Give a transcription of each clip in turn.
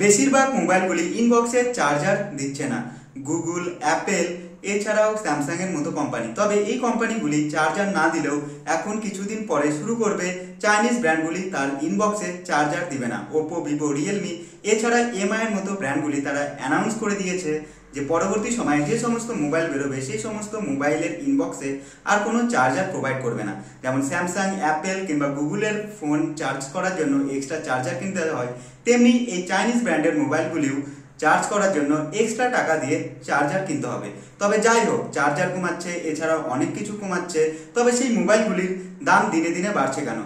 বেশিরভাগ মোবাইলগুলি ইনবক্সে চার্জার দিচ্ছে না। গুগল, অ্যাপেল এছাড়াও স্যামসাং এর মতো কোম্পানি। তবে এই কোম্পানিগুলি চার্জার না দিলেও এখন কিছুদিন পরে শুরু করবে চাইনিজ ব্র্যান্ডগুলি তার ইনবক্সে চার্জার দিবে না। ওপো, ভিভো, রিয়েলমি এছাড়া এমআই এর মতো ব্র্যান্ডগুলি তারা অ্যানাউন্স করে দিয়েছে যে পরবর্তী সময়ে যে সমস্ত মোবাইল বেরোবে সেই সমস্ত মোবাইলের ইনবক্সে আর কোনো চার্জার প্রোভাইড করবে না। যেমন স্যামসাং, অ্যাপেল কিংবা গুগলের ফোন চার্জ করার জন্য এক্সট্রা চার্জার কিনতে হয়, তেমনি এই চাইনিজ ব্র্যান্ডের মোবাইলগুলিও চার্জ করার জন্য এক্সট্রা টাকা দিয়ে চার্জার কিনতে হবে। তবে যাই হোক, চার্জার কমাচ্ছে, এছাড়াও অনেক কিছু কমাচ্ছে, তবে সেই মোবাইলগুলির দাম দিনে দিনে বাড়ছে কেন?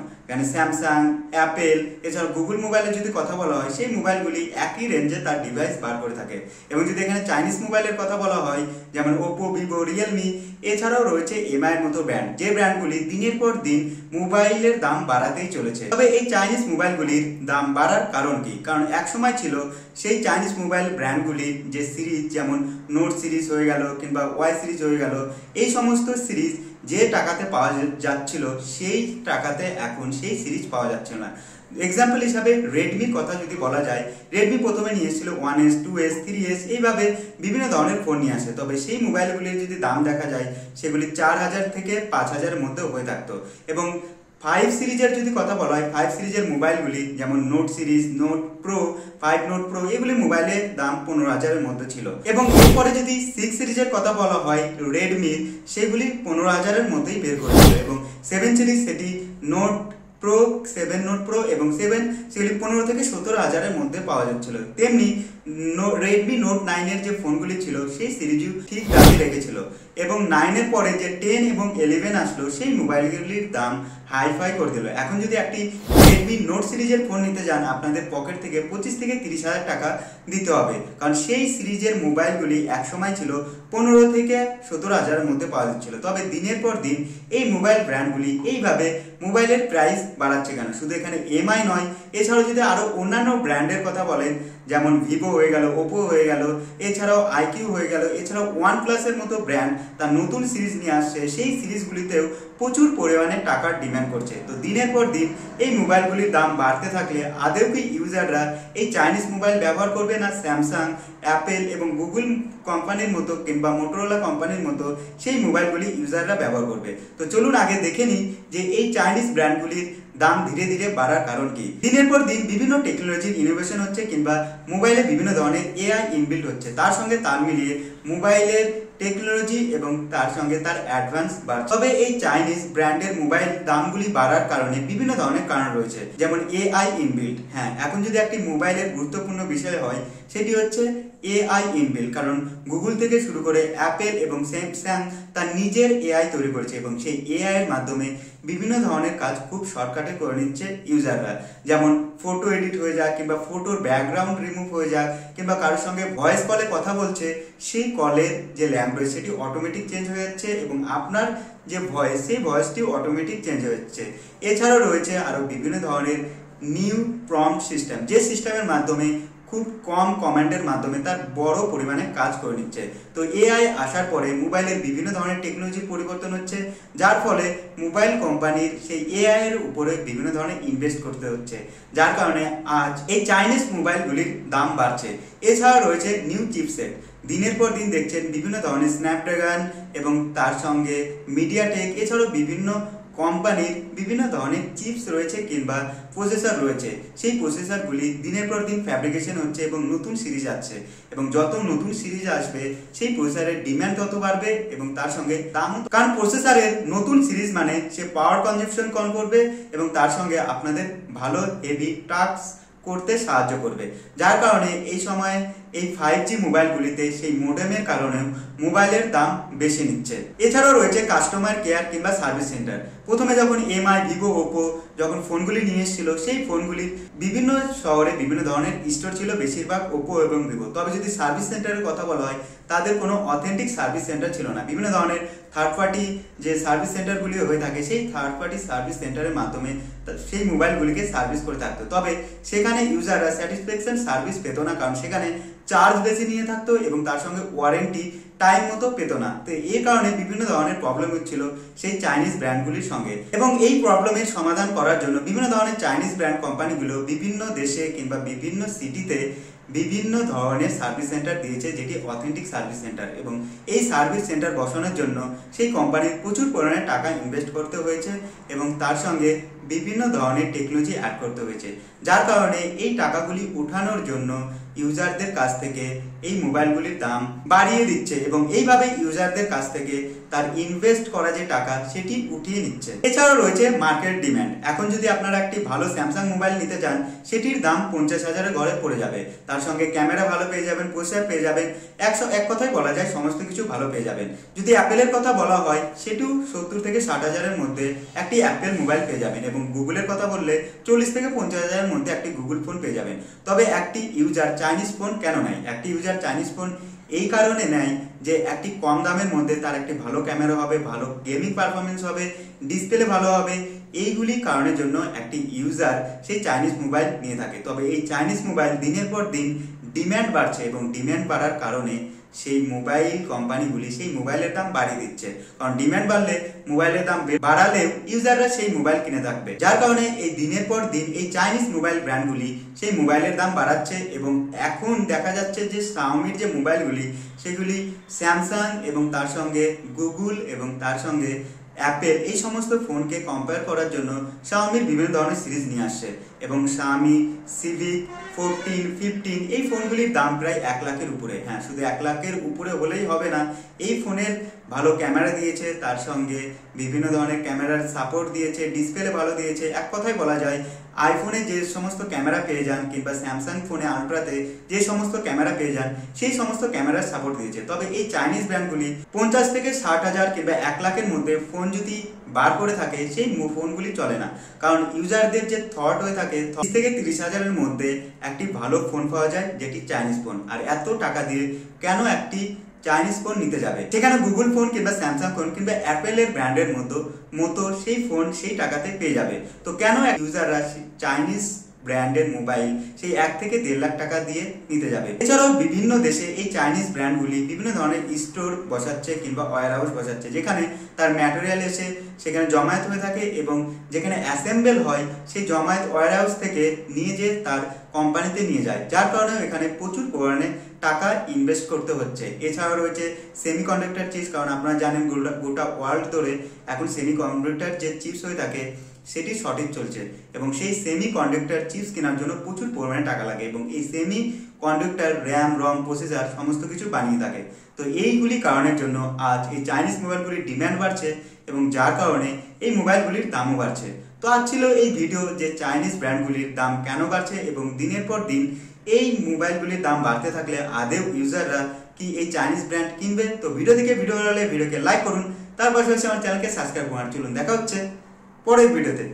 স্যামসাং, অ্যাপেল এছাড়াও গুগল মোবাইলের যদি কথা বলা হয়, সেই মোবাইলগুলি একই রেঞ্জে তার ডিভাইস বার করে থাকে। এবং যদি এখানে চাইনিজ মোবাইলের কথা বলা হয়, যেমন ওপো, ভিভো, রিয়েলমি এছাড়াও রয়েছে এমআই এর মতো ব্র্যান্ড, যে ব্র্যান্ডগুলি দিনের পর দিন মোবাইলের দাম বাড়াতেই চলেছে। তবে এই চাইনিজ মোবাইলগুলির দাম বাড়ার কারণ কি? কারণ এক সময় ছিল সেই চাইনিজ মোবাইল ব্র্যান্ডগুলির যে সিরিজ, যেমন নোট সিরিজ হয়ে গেল কিংবা ওয়াই সিরিজ হয়ে গেল, এই সমস্ত সিরিজ যে টাকাতে পাওয়া যাচ্ছিল সেই টাকাতে এখন সেই সিরিজ পাওয়া যাচ্ছে না। এক্সাম্পল হিসাবে রেডমির কথা যদি বলা যায়, রেডমি প্রথমে নিয়ে এসেছিল 1S, 2S, 3S এইভাবে বিভিন্ন ধরনের ফোন নিয়ে আসে। তবে সেই মোবাইলগুলির যদি দাম দেখা যায়, সেগুলি 4000 থেকে 5000-এর মধ্যে হয়ে থাকতো। এবং 5 সিরিজের যদি কথা বলা হয়, 5 সিরিজের মোবাইলগুলি যেমন note series, note pro, 5 note pro এগুলি মোবাইলের দাম 15000-এর মধ্যে ছিল। এবং এরপরে যদি 6 সিরিজের কথা বলা হয় রেডমির, সেগুলি 15000-এর মধ্যেই বের করেছিল। এবং 7 সিরিজ, সেটি নোট প্রো, 7 নোট প্রো এবং 7 সেগুলি 15 থেকে 17,000-এর মধ্যে পাওয়া যাচ্ছিল। তেমনি রেডমি নোট 9 এর যে ফোনগুলি ছিল সেই সিরিজও ঠিক দামই রেখেছিল। এবং 9 এর পরে যে 10 এবং 11 আসলো, সেই মোবাইলগুলির দাম হাইফাই করে দিল। এখন যদি একটি রেডমি নোট সিরিজের ফোন নিতে যান, আপনাদের পকেট থেকে 25 থেকে 30,000 টাকা দিতে হবে। কারণ সেই সিরিজের মোবাইলগুলি একসময় ছিল 15 থেকে 17,000-এর মধ্যে পাওয়া যাচ্ছিল। তবে দিনের পর দিন এই মোবাইল ব্র্যান্ডগুলি এইভাবে মোবাইলের প্রাইস বাড়াচ্ছে কেন? শুধু এখানে এমআই নয়, এছাড়াও যদি আরো অন্যান্য ব্র্যান্ডের কথা বলেন, যেমন ভিভো হয়ে গেল, ওপো হয়ে গেল, এছাড়াও আইকিউ হয়ে গেল, এছাড়াও ওয়ানপ্লাসের মতো ব্র্যান্ড তার নতুন সিরিজ নিয়ে আসছে, সেই সিরিজগুলিতেও প্রচুর পরিমাণে টাকার ডিমান্ড করছে। তো দিনের পর দিন এই মোবাইলগুলির দাম বাড়তে থাকলে আদৌ কি ইউজাররা এই চাইনিজ মোবাইল ব্যবহার করবে, না স্যামসাং, অ্যাপেল এবং গুগল কোম্পানির মতো কিংবা মোটরোলা কোম্পানির মতো সেই মোবাইলগুলি ইউজাররা ব্যবহার করবে? তো চলুন আগে দেখে নিই যে এই চাইনিজ ব্র্যান্ডগুলির দাম ধীরে ধীরে বাড়ার কারণ কি। দিনের পর দিন বিভিন্ন টেকনোলজির ইনোভেশন হচ্ছে কিংবা মোবাইলে বিভিন্ন ধরনের এআই ইনবিল্ট হচ্ছে, তার সঙ্গে তাল মিলিয়ে মোবাইলের টেকনোলজি এবং তার সঙ্গে তার অ্যাডভান্স বাড়ছে। তবে এই চাইনিজ ব্র্যান্ডের মোবাইল দামগুলি বাড়ার কারণে বিভিন্ন ধরনের কারণ রয়েছে, যেমন এআই ইনবিল্ট। হ্যাঁ, এখন যদি একটি মোবাইলের গুরুত্বপূর্ণ বিষয় হয়, সেটি হচ্ছে এআই ইনবিল্ট। কারণ গুগল থেকে শুরু করে অ্যাপেল এবং স্যামসাং তার নিজের এআই তৈরি করেছে এবং সেই এআই এর মাধ্যমে বিভিন্ন ধরনের কাজ খুব শর্টকাটে করে নিচ্ছে ইউজাররা। যেমন ফটো এডিট হয়ে যাক কিংবা ফটোর ব্যাকগ্রাউন্ড রিমুভ হয়ে যাক কিংবা কারোর সঙ্গে ভয়েস কলে কথা বলছে, সেই কলের যে ল্যাঙ্গুয়েজ সেটি অটোমেটিক চেঞ্জ হয়ে যাচ্ছে এবং আপনার যে ভয়েস, সেই ভয়েসটিও অটোমেটিক চেঞ্জ হয়ে যাচ্ছে। এছাড়াও রয়েছে আরও বিভিন্ন ধরনের নিউ প্রম্পট সিস্টেম, যে সিস্টেমের মাধ্যমে খুব কম কমান্ডের মাধ্যমে তার বড় পরিমাণে কাজ করে নিচ্ছে। তো এআই আসার পরে মোবাইলের বিভিন্ন ধরনের টেকনোলজির পরিবর্তন হচ্ছে, যার ফলে মোবাইল কোম্পানির সেই এআই এর উপরে বিভিন্ন ধরনের ইনভেস্ট করতে হচ্ছে, যার কারণে আজ এই চাইনিজ মোবাইলগুলির দাম বাড়ছে। এছাড়া রয়েছে নিউ চিপসেট। দিনের পর দিন দেখছেন বিভিন্ন ধরনের স্ন্যাপড্রাগন এবং তার সঙ্গে মিডিয়াটেক এছাড়াও বিভিন্ন কোম্পানির বিভিন্ন ধরনের চিপস রয়েছে কিংবা প্রসেসর রয়েছে। সেই প্রসেসরগুলি দিনের পর দিন ফ্যাব্রিকেশন হচ্ছে এবং নতুন সিরিজ আসছে, এবং যত নতুন সিরিজ আসবে সেই প্রসেসরের ডিমান্ড তত বাড়বে এবং তার সঙ্গে দাম। কারণ প্রসেসরের নতুন সিরিজ মানে সে পাওয়ার কনজাম্পশন কম করবে এবং তার সঙ্গে আপনাদের ভালো হেভি টাস্ক করতে সাহায্য করবে, যার কারণে এই সময় এই 5G মোবাইলগুলিতে সেই মোডেমের কারণে মোবাইলের দাম বেশি নিচ্ছে। এছাড়াও রয়েছে কাস্টমার কেয়ার কিংবা সার্ভিস সেন্টার। প্রথমে যখন এমআই, ভিভো, ওপো যখন ফোনগুলি নিয়ে এসেছিল, সেই ফোনগুলির বিভিন্ন শহরে বিভিন্ন ধরনের স্টোর ছিল, বেশিরভাগ ওপো এবং ভিভো। তবে যদি সার্ভিস সেন্টারের কথা বলা হয়, তাদের কোনো অথেন্টিক সার্ভিস সেন্টার ছিল না। বিভিন্ন ধরনের থার্ড পার্টি যে সার্ভিস সেন্টারগুলি হয়ে থাকে, সেই থার্ড পার্টি সার্ভিস সেন্টারের মাধ্যমে সেই মোবাইলগুলিকে সার্ভিস করে থাকতো। তবে সেখানে ইউজাররা স্যাটিসফ্যাকশন সার্ভিস পেত না, কারণ সেখানে চার্জ বেশি নিয়ে থাকতো এবং তার সঙ্গে ওয়ারেন্টি টাইম মতো পেত না। তো এই কারণে বিভিন্ন ধরনের প্রবলেম হচ্ছিল সেই চাইনিজ ব্র্যান্ডগুলির সঙ্গে। এবং এই প্রবলেমের সমাধান করার জন্য বিভিন্ন ধরনের চাইনিজ ব্র্যান্ড কোম্পানিগুলো বিভিন্ন দেশে কিংবা বিভিন্ন সিটিতে বিভিন্ন ধরনের সার্ভিস সেন্টার দিয়েছে, যেটি অথেন্টিক সার্ভিস সেন্টার, এবং এই সার্ভিস সেন্টার বসানোর জন্য সেই কোম্পানির প্রচুর পরিমাণে টাকা ইনভেস্ট করতে হয়েছে এবং তার সঙ্গে বিভিন্ন ধরনের টেকনোলজি অ্যাড করতে হয়েছে, যার কারণে এই টাকাগুলি উঠানোর জন্য ইউজারদের কাছ থেকে এই মোবাইলগুলির দাম বাড়িয়ে দিচ্ছে এবং এইভাবে ইউজারদের কাছ থেকে তার ইনভেস্ট করা যে টাকা সেটি উঠিয়ে নিচ্ছে। এছাড়াও রয়েছে মার্কেট ডিম্যান্ড। এখন যদি আপনারা একটি ভালো স্যামসাং মোবাইল নিতে চান, সেটির দাম 50,000-এর ঘরে পড়ে যাবে। তার সঙ্গে ক্যামেরা ভালো পেয়ে যাবেন, প্রসেসর পেয়ে যাবেন, এক কথায় বলা যায় সমস্ত কিছু ভালো পেয়ে যাবেন। যদি অ্যাপেলের কথা বলা হয়, সেটিও 70 থেকে 60,000-এর মধ্যে একটি অ্যাপেল মোবাইল পেয়ে যাবেন, এবং গুগলের কথা বললে 40 থেকে 50,000-এর মধ্যে একটি গুগল ফোন পেয়ে যাবেন। তবে একটি ইউজার চাইনিজ ফোন কেন নেয়? একটি ইউজার চাইনিজ ফোন এই কারণে নেয় যে একটি কম দামের মধ্যে তার একটি ভালো ক্যামেরা হবে, ভালো গেমিং পারফরমেন্স হবে, ডিসপ্লে ভালো হবে। এইগুলি কারণের জন্য একটি ইউজার সেই চাইনিজ মোবাইল নিয়ে থাকে। তবে এই চাইনিজ মোবাইল দিনের পর দিন ডিম্যান্ড বাড়ছে এবং ডিম্যান্ড বাড়ার কারণে সেই মোবাইল কোম্পানিগুলি সেই মোবাইলের দাম বাড়িয়ে দিচ্ছে, কারণ ডিম্যান্ড বাড়লে মোবাইলের দাম বাড়ালেও ইউজাররা সেই মোবাইল কিনে থাকবে, যার কারণে এই দিনের পর দিন এই চাইনিজ মোবাইল ব্র্যান্ডগুলি সেই মোবাইলের দাম বাড়াচ্ছে। এবং এখন দেখা যাচ্ছে যে শাওমির যে মোবাইলগুলি সেগুলি স্যামসাং এবং তার সঙ্গে গুগল এবং তার সঙ্গে অ্যাপেল এই সমস্ত ফোনকে কম্পেয়ার করার জন্য শাওমির বিভিন্ন ধরনের সিরিজ নিয়ে আসছে, এবং শাওমি সিভিক 14, 15 এই ফোনগুলির দাম প্রায় 1 লাখের উপরে। হ্যাঁ, শুধু 1 লাখের উপরে হলেই হবে না, এই ফোনের ভালো ক্যামেরা দিয়েছে, তার সঙ্গে বিভিন্ন ধরনের ক্যামেরার সাপোর্ট দিয়েছে, ডিসপ্লে ভালো দিয়েছে। এক কথায় বলা যায় আইফোনে যে সমস্ত ক্যামেরা পেয়ে যান কিংবা স্যামসাং ফোনে আলট্রাতে যে সমস্ত ক্যামেরা পেয়ে যান, সেই সমস্ত ক্যামেরার সাপোর্ট দিয়েছে। তবে এই চাইনিজ ব্র্যান্ডগুলি 50 থেকে 60,000 কিংবা 1 লাখের মধ্যে ফোন যদি বার করে থাকে, সেই ফোনগুলি চলে না, কারণ ইউজারদের যে থট হয়ে থাকে 30 থেকে 30,000-এর মধ্যে একটি ভালো ফোন পাওয়া যায়, যেটি চাইনিজ ফোন। আর এত টাকা দিয়ে কেন একটি চাইনিজ ফোন নিতে যাবে? সেখানে গুগল ফোন কিংবা স্যামসাং ফোন কিংবা অ্যাপেলের ব্র্যান্ডের মতো সেই ফোন সেই টাকাতে পেয়ে যাবে। তো কেন ইউজাররা চাইনিজ ব্র্যান্ডের মোবাইল সেই 1 থেকে 1.5 লাখ টাকা দিয়ে নিতে যাবে? এছাড়াও বিভিন্ন দেশে এই চাইনিজ ব্র্যান্ডগুলি বিভিন্ন ধরনের স্টোর বসাচ্ছে কিংবা ওয়্যার হাউস বসাচ্ছে, যেখানে তার ম্যাটেরিয়াল এসে সেখানে জমায়েত হয়ে থাকে এবং যেখানে অ্যাসেম্বল হয় সেই জমায়েত ওয়্যার হাউস থেকে নিয়ে যেয়ে তার কোম্পানিতে নিয়ে যায়, যার কারণে এখানে প্রচুর পরিমাণে টাকা ইনভেস্ট করতে হচ্ছে। এছাড়াও রয়েছে সেমিকন্ডাক্টর চিপস, কারণ আপনারা জানেন গোটা ওয়ার্ল্ড ধরে এখন সেমিকন্ডাক্টর যে চিপস হয়ে থাকে সেটি শর্টেজ চলছে, এবং সেই সেমি কন্ডাক্টর চিপস কেনার জন্য প্রচুর পরিমাণে টাকা লাগে, এবং এই সেমি কন্ডাক্টর র্যাম, রম, প্রসেসর সমস্ত কিছু বানিয়ে থাকে। তো এইগুলি কারণের জন্য আজ এই চাইনিজ মোবাইলগুলির ডিম্যান্ড বাড়ছে এবং যার কারণে এই মোবাইলগুলির দামও বাড়ছে। তো আজ ছিল এই ভিডিও যে চাইনিজ ব্র্যান্ডগুলির দাম কেন বাড়ছে এবং দিনের পর দিন এই মোবাইলগুলির দাম বাড়তে থাকলে আদেও ইউজাররা কি এই চাইনিজ ব্র্যান্ড কিনবে? তো ভিডিও ভালো লাগলে ভিডিওকে লাইক করুন, তার পাশাপাশি আমার চ্যানেলকে সাবস্ক্রাইব করুন। চলুন দেখা হচ্ছে পরের ভিডিওতে।